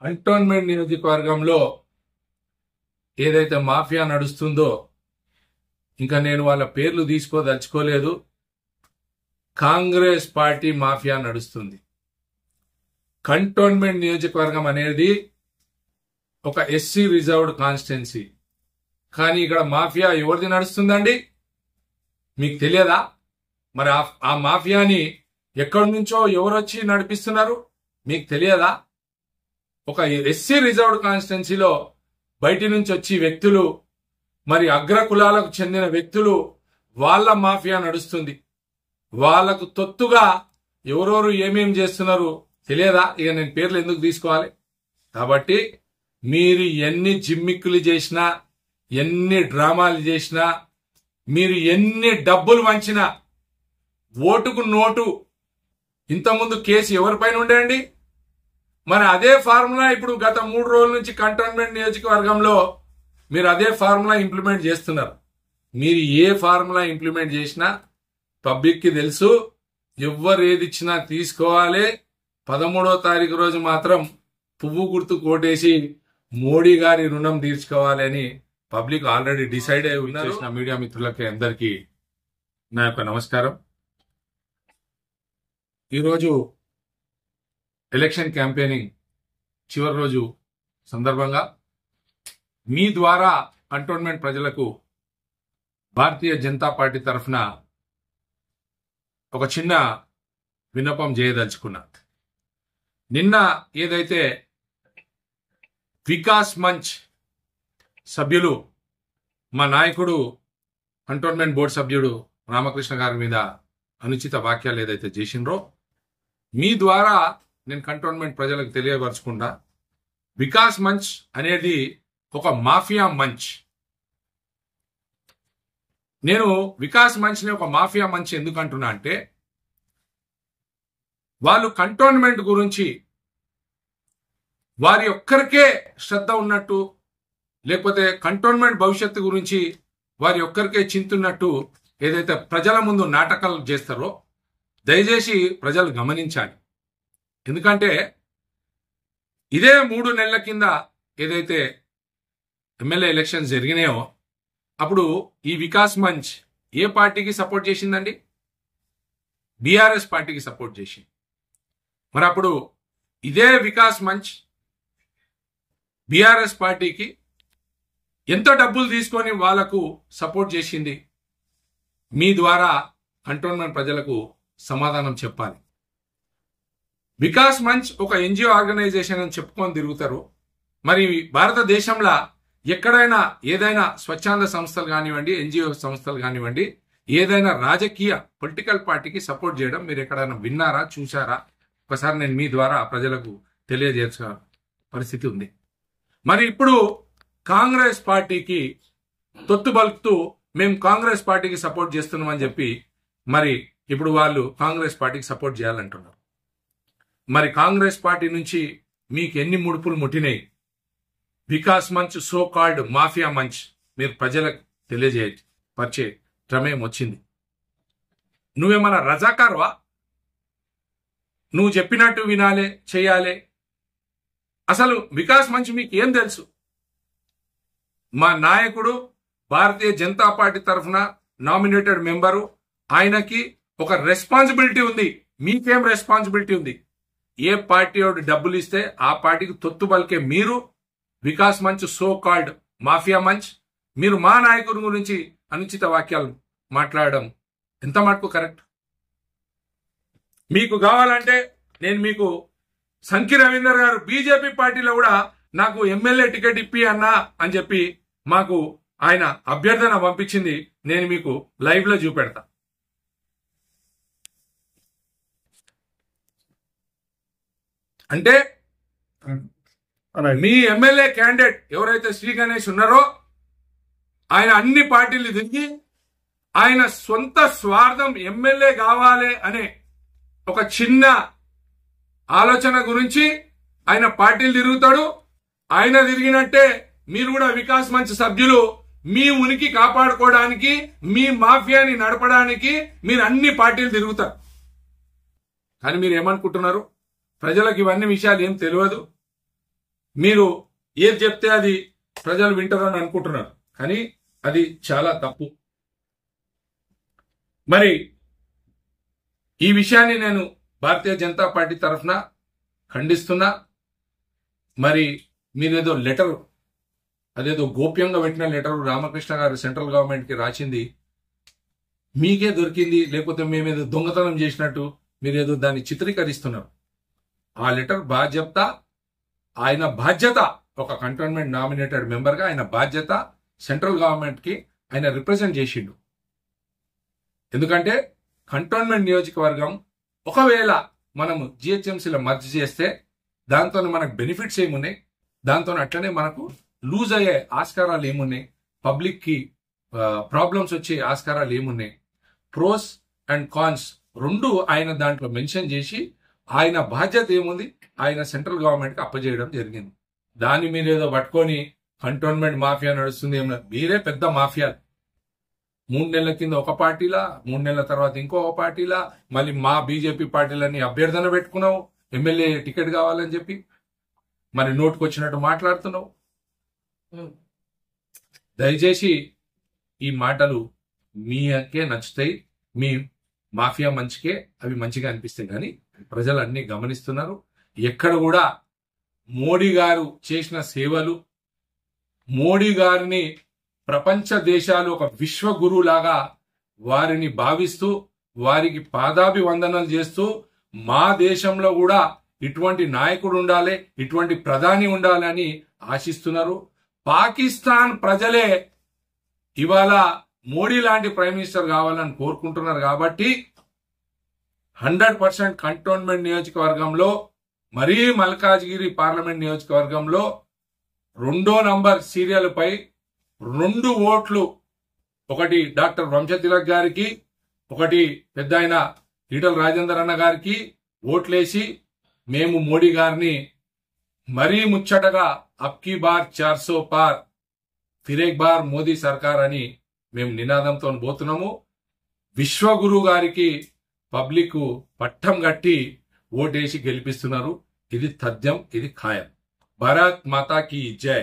Cantonment నియోజకవర్గంలో ఏదైతే mafia నడుస్తుందో ఇంకా నేను వాళ్ళ పేర్లు తీసుకోదలుచుకోలేదు. కాంగ్రెస్ పార్టీ మాఫియా నడుస్తుంది. కంటోన్మెంట్ నియోజకవర్గం అనేది ఒక ఎస్సీ రిజర్వ్డ్ కాన్స్టిట్యున్సీ. కానీ ఇక్కడ మాఫియా ఎవరిది నడుస్తుందండి? మీకు తెలియదా? మరి ఆ మాఫియాని ఎక్కడి నుంచో ఎవరొచ్చి నడిపిస్తున్నారు మీకు తెలియదా? ఒక ఎస్సీ రిజర్వ్డ్ కాన్స్టిట్యున్సీలో బయటి నుంచి వచ్చి వ్యక్తులు, మరి అగ్ర కులాలకు చెందిన వ్యక్తులు, వాళ్ళ మాఫియా నడుస్తుంది. వాళ్లకు తొత్తుగా ఎవరెవరు ఏమేం చేస్తున్నారు తెలియదా? ఇక నేను పేర్లు ఎందుకు తీసుకోవాలి? కాబట్టి మీరు ఎన్ని జిమ్మిక్కులు చేసినా, ఎన్ని డ్రామాలు చేసినా, మీరు ఎన్ని డబ్బులు వంచినా, ఓటుకు నోటు ఇంతకుముందు కేసు ఎవరిపైన ఉండేయండి? మరి అదే ఫార్ములా ఇప్పుడు గత 3 రోజుల నుంచి కంటోన్మెంట్ నియోజకవర్గంలో మీరు అదే ఫార్ములా ఇంప్లిమెంట్ చేస్తున్నారు. మీరు ఏ ఫార్ములా ఇంప్లిమెంట్ చేసినా పబ్లిక్ కి తెలుసు. ఎవ్వరు ఏది ఇచ్చినా తీసుకోవాలి. 13వ తారీఖు రోజు మాత్రం పువ్వు గుర్తు కోటేసి మోడీ గారి రుణం తీర్చుకోవాలి అని పబ్లిక్ ఆల్రెడీ డిసైడ్ అయి ఉన్నారు. మీడియా మిత్రులకి అందరికీ నా యొక్క నమస్కారం. ఈరోజు ఎలక్షన్ క్యాంపెయినింగ్ చివరి రోజు సందర్భంగా మీ ద్వారా కంటోన్మెంట్ ప్రజలకు భారతీయ జనతా పార్టీ తరఫున ఒక చిన్న విన్నపం చేయదలుచుకున్నా. నిన్న ఏదైతే వికాస్ మంచ్ సభ్యులు, మా నాయకుడు కంటోన్మెంట్ బోర్డు సభ్యుడు రామకృష్ణ గారి మీద అనుచిత వాక్యాలు ఏదైతే చేసిండ్రో, మీ ద్వారా నేను కంటోన్మెంట్ ప్రజలకు తెలియపరచుకుంటా. వికాస్ మంచ్ అనేది ఒక మాఫియా మంచ్. నేను వికాస్ మంచ్ ని ఒక మాఫియా మంచ్ ఎందుకు అంటున్నా అంటే, వాళ్ళు కంటోన్మెంట్ గురించి వారి ఒక్కరికే శ్రద్ధ ఉన్నట్టు, లేకపోతే కంటోన్మెంట్ భవిష్యత్తు గురించి వారి ఒక్కరికే చింతున్నట్టు ఏదైతే ప్రజల ముందు నాటకాలు చేస్తారో దయచేసి ప్రజలు గమనించాలి. ఎందుకంటే ఇదే 3 నెలల కింద ఏదైతే ఎమ్మెల్యే ఎలక్షన్స్ జరిగినాయో అప్పుడు ఈ వికాస్ మంచ్ ఏ పార్టీకి సపోర్ట్ చేసిందండి? బీఆర్ఎస్ పార్టీకి సపోర్ట్ చేసింది. మరి అప్పుడు ఇదే వికాస్ మంచ్ బీఆర్ఎస్ పార్టీకి ఎంత డబ్బులు తీసుకొని వాళ్లకు సపోర్ట్ చేసింది? మీ ద్వారా కంటోన్మెంట్ ప్రజలకు సమాధానం చెప్పాలి. వికాస్ మంచ్ ఒక ఎన్జిఓ ఆర్గనైజేషన్ అని చెప్పుకొని తిరుగుతారు. మరి భారతదేశంలో ఎక్కడైనా ఏదైనా స్వచ్ఛంద సంస్థలు కానివ్వండి, ఎన్జిఓ సంస్థలు కానివ్వండి, ఏదైనా రాజకీయ పొలిటికల్ పార్టీకి సపోర్ట్ చేయడం మీరు ఎక్కడైనా విన్నారా, చూశారా? ఒకసారి నేను మీ ద్వారా ప్రజలకు తెలియజేసే పరిస్థితి ఉంది. మరి ఇప్పుడు కాంగ్రెస్ పార్టీకి తొత్తు బలుపుతూ మేము కాంగ్రెస్ పార్టీకి సపోర్ట్ చేస్తున్నామని చెప్పి మరి ఇప్పుడు వాళ్ళు కాంగ్రెస్ పార్టీకి సపోర్ట్ చేయాలంటున్నారు. మరి కాంగ్రెస్ పార్టీ నుంచి మీకు ఎన్ని ముడుపులు ముట్టినాయి? వికాస్ మంచ్ సో కాల్డ్ మాఫియా మంచ్ మీరు ప్రజలకు పరిచే ప్రమేయం వచ్చింది. నువ్వేమన్నా రజాకార్వా? నువ్వు చెప్పినట్టు వినాలే, చేయాలి. అసలు వికాస్ మంచ్ మీకు ఏం తెలుసు? మా నాయకుడు భారతీయ జనతా పార్టీ తరఫున నామినేటెడ్ మెంబరు, ఆయనకి ఒక రెస్పాన్సిబిలిటీ ఉంది. మీకేం రెస్పాన్సిబిలిటీ ఉంది? ఏ పార్టీ వాడు డబ్బులు ఇస్తే ఆ పార్టీకి తొత్తు పలికే మీరు వికాస్ మంచ్ సో కాల్డ్ మాఫియా మంచ్, మీరు మా నాయకుడి గురించి అనుచిత వాక్యాలు మాట్లాడడం ఎంత మటుకు కరెక్ట్? మీకు కావాలంటే నేను మీకు సంకి రవీందర్ గారు బీజేపీ పార్టీలో కూడా నాకు ఎమ్మెల్యే టికెట్ ఇప్పి అన్నా అని చెప్పి మాకు ఆయన అభ్యర్థన పంపించింది. నేను మీకు లైవ్ లో చూపెడతా. అంటే మీ ఎమ్మెల్యే క్యాండిడేట్ ఎవరైతే శ్రీ గణేష్ ఉన్నారో ఆయన అన్ని పార్టీలు తిరిగి ఆయన సొంత స్వార్థం ఎమ్మెల్యే కావాలి అనే ఒక చిన్న ఆలోచన గురించి ఆయన పార్టీలు తిరుగుతాడు. ఆయన తిరిగినట్టే మీరు కూడా వికాస్ మంచ్ సభ్యులు మీ ఉనికి కాపాడుకోవడానికి, మీ మాఫియాని నడపడానికి మీరు అన్ని పార్టీలు తిరుగుతారు. కానీ మీరు ఏమనుకుంటున్నారు? ప్రజలకు ఇవన్నీ విషయాలు ఏం తెలియదు. మీరు ఏది చెప్తే అది ప్రజలు వింటారని అనుకుంటున్నారు, కానీ అది చాలా తప్పు. మరి ఈ విషయాన్ని నేను భారతీయ జనతా పార్టీ తరఫున ఖండిస్తున్నా. మరి మీరేదో లెటర్, అదేదో గోప్యంగా పెట్టిన లెటర్ రామకృష్ణ గారు సెంట్రల్ గవర్నమెంట్కి రాసింది మీకే దొరికింది, లేకపోతే మేమేదో దొంగతనం చేసినట్టు మీరేదో దాన్ని చిత్రీకరిస్తున్నారు. ఆ లెటర్ బాధ్యత, ఆయన బాధ్యత, ఒక కంటోన్మెంట్ నామినేటెడ్ మెంబర్గా ఆయన బాధ్యత సెంట్రల్ గవర్నమెంట్కి ఆయన రిప్రజెంట్ చేసిండు. ఎందుకంటే కంటోన్మెంట్ నియోజకవర్గం ఒకవేళ మనము జిహెచ్ఎంసీలో మర్జ్ చేస్తే దాంతో మనకు బెనిఫిట్స్ ఏమున్నాయి, దాంతో అట్లనే మనకు లూజ్ అయ్యే ఆస్కారాలు ఏమున్నాయి, పబ్లిక్కి ప్రాబ్లమ్స్ వచ్చే ఆస్కారాలు ఏమున్నాయి, ప్రోస్ అండ్ కాన్స్ రెండు ఆయన దాంట్లో మెన్షన్ చేసి ఆయన బాధ్యత ఏముంది ఆయన సెంట్రల్ గవర్నమెంట్కి అప్పజేయడం జరిగింది. దాన్ని మీరేదో పట్టుకొని కంటోన్మెంట్ మాఫియా నడుస్తుంది ఏమన్నా, మీరే పెద్ద మాఫియా. 3 నెలల కింద ఒక పార్టీలా, 3 నెలల తర్వాత ఇంకొక పార్టీలా, మళ్ళీ మా బీజేపీ పార్టీలని అభ్యర్థన పెట్టుకున్నావు ఎమ్మెల్యే టికెట్ కావాలని చెప్పి, మరి నోటుకు వచ్చినట్టు మాట్లాడుతున్నావు. దయచేసి ఈ మాటలు మీకే నచ్చుతాయి, మీ మాఫియా మంచికే అవి మంచిగా అనిపిస్తాయి, కానీ ప్రజలు అన్ని గమనిస్తున్నారు. ఎక్కడ కూడా మోడీ గారు చేసిన సేవలు, మోడీ గారిని ప్రపంచ దేశాలు ఒక విశ్వగురులాగా వారిని భావిస్తూ వారికి పాదాభివందనలు చేస్తూ మా దేశంలో కూడా ఇటువంటి నాయకుడు ఉండాలి, ఇటువంటి ప్రధాని ఉండాలి అని ఆశిస్తున్నారు. పాకిస్తాన్ ప్రజలే ఇవాళ మోడీ లాంటి ప్రైమ్ మినిస్టర్ కావాలని కోరుకుంటున్నారు. కాబట్టి 100% కంటోన్మెంట్ నియోజకవర్గంలో, మరీ మల్కాజ్గిరి పార్లమెంట్ నియోజకవర్గంలో 2వ నంబర్ సీరియల్ పై 2 ఓట్లు, ఒకటి డాక్టర్ వంశతిలక్ గారికి, ఒకటి పెద్ద ఆయన ఈటల రాజేందర్ అన్న గారికి ఓట్లేసి మేము మోడీ గారిని మరీ ముచ్చటగా అబ్కీ బార్ 400 పార్, ఫిర్ ఏక్ బార్ మోదీ సర్కార్ అని మేము నినాదంతో పోతున్నాము. విశ్వగురు గారికి పబ్లిక్ పట్టం కట్టి ఓటేసి గెలిపిస్తున్నారు. ఇది తథ్యం, ఇది ఖాయం. భారత్ మాతా కీ జై.